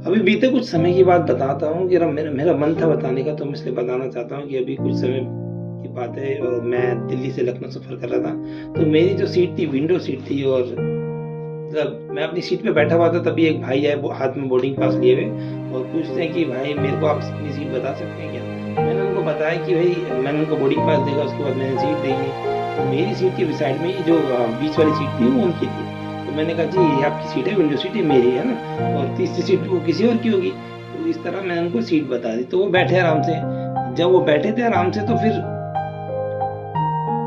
अभी बीते कुछ समय की बात बताता हूँ कि मेरा मेरा मन था बताने का, तो मैं इसलिए बताना चाहता हूँ कि अभी कुछ समय की बात है और मैं दिल्ली से लखनऊ सफ़र कर रहा था। तो मेरी जो सीट थी विंडो सीट थी और मतलब मैं अपनी सीट पे बैठा हुआ था, तभी एक भाई आए वो हाथ में बोर्डिंग पास लिए हुए और पूछते हैं कि भाई मेरे को आप अपनी सीट बता सकते हैं क्या? मैंने उनको बताया कि भाई मैंने उनको बोर्डिंग पास देखा, उसके बाद मैंने सीट देखी, तो मेरी सीट के साइड में ही जो बीच वाली सीट थी वो उनकी थी। तो मैंने कहा जी ये आपकी सीट है, विंडो सीट, ये मेरी है ना, और तीसरी सीट वो किसी और की होगी। तो इस तरह मैंने उनको सीट बता दी, तो वो बैठे आराम से। जब वो बैठे थे आराम से, तो फिर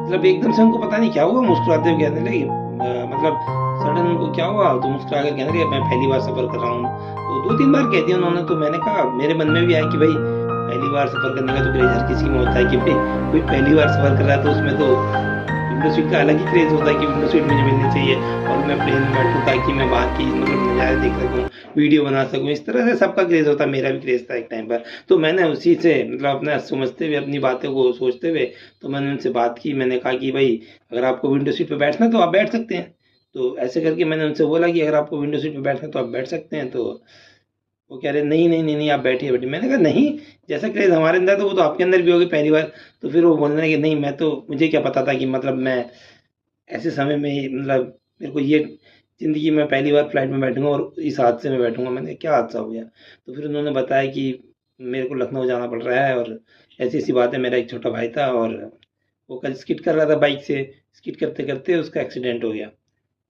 मतलब एकदम से उनको पता नहीं क्या हुआ, मुस्कुराते हुए कहने लगे मतलब सडन उनको क्या हुआ, तो मुस्कुरा कर कहने लगे मैं पहली बार सफ़र कर रहा हूँ। तो 2-3 बार कह दिया उन्होंने। तो मैंने कहा, मेरे मन में भी आया कि भाई पहली बार सफ़र करने का तो क्रेज़ हर किसी में होता है कि भाई कोई पहली बार सफ़र कर रहा है, तो उसमें तो विंडो सीट का अलग ही क्रेज़ होता है कि विंडो सीट मुझे मिलनी चाहिए और मैं प्लेन में बैठूँ ताकि मैं बाहर की मतलब नज़ारे देख सकूँ, वीडियो बना सकूँ। इस तरह से सबका क्रेज़ होता है, मेरा भी क्रेज़ था एक टाइम पर। तो मैंने उसी से मतलब अपना समझते हुए, अपनी बातों को सोचते हुए, तो मैंने उनसे बात की। मैंने कहा कि भाई अगर आपको विंडो सीट पे बैठना है तो आप बैठ सकते हैं। तो ऐसे करके मैंने उनसे बोला कि अगर आपको विंडो सीट पे बैठना है तो आप बैठ सकते हैं। तो वो कह रहे नहीं, नहीं, नहीं, नहीं आप बैठिए, बैठिए। मैंने कहा नहीं, जैसा क्रेज़ हमारे अंदर है तो वो तो आपके अंदर भी होगी पहली बार। तो फिर वो बोलने लगे नहीं, मैं तो मुझे क्या पता था कि मतलब मैं ऐसे समय में मतलब मेरे को ये ज़िंदगी में पहली बार फ्लाइट में बैठूँगा और इस हादसे में बैठूँगा। मैंने क्या हादसा हो गया? तो फिर उन्होंने बताया कि मेरे को लखनऊ जाना पड़ रहा है और ऐसी-ऐसी बात है, मेरा एक छोटा भाई था और वो कल स्किट कर रहा था बाइक से, स्किट करते-करते उसका एक्सीडेंट हो गया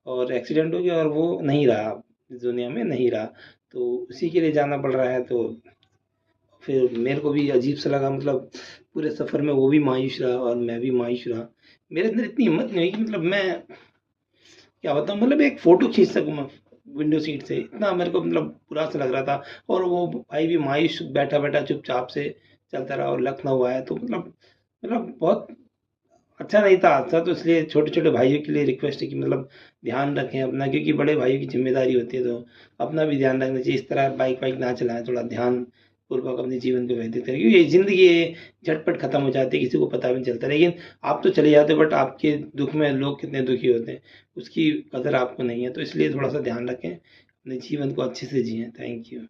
और एक्सीडेंट हो गया और वो नहीं रहा, इस दुनिया में नहीं रहा। तो उसी के लिए जाना पड़ रहा है। तो फिर मेरे को भी अजीब-सा लगा, मतलब पूरे सफ़र में वो भी मायूस रहा और मैं भी मायूस रहा। मेरे अंदर इतनी हिम्मत नहीं हुई कि मतलब मैं क्या बताऊँ, मतलब एक फ़ोटो खींच सकूँ मैं विंडो सीट से, इतना मेरे को मतलब बुरा-सा लग रहा था। और वो भाई भी मायूस बैठा-बैठा चुपचाप से चलता रहा और लखनऊ आया। तो मतलब बहुत अच्छा नहीं था हादसा। तो इसलिए छोटे-छोटे भाइयों के लिए रिक्वेस्ट है कि मतलब ध्यान रखें अपना, क्योंकि बड़े भाइयों की ज़िम्मेदारी होती है, तो अपना भी ध्यान रखना चाहिए। इस तरह बाइक वाइक ना चलाएँ, थोड़ा ध्यानपूर्वक अपने जीवन को व्यतीत करें, क्योंकि ये ज़िंदगी है, झटपट खत्म हो जाती है, किसी को पता भी नहीं चलता। लेकिन आप तो चले जाते हो, बट आपके दुःख में लोग कितने दुखी होते हैं, उसकी कदर आपको नहीं है। तो इसलिए थोड़ा-सा ध्यान रखें, अपने जीवन को अच्छे से जिएँ। Thank you.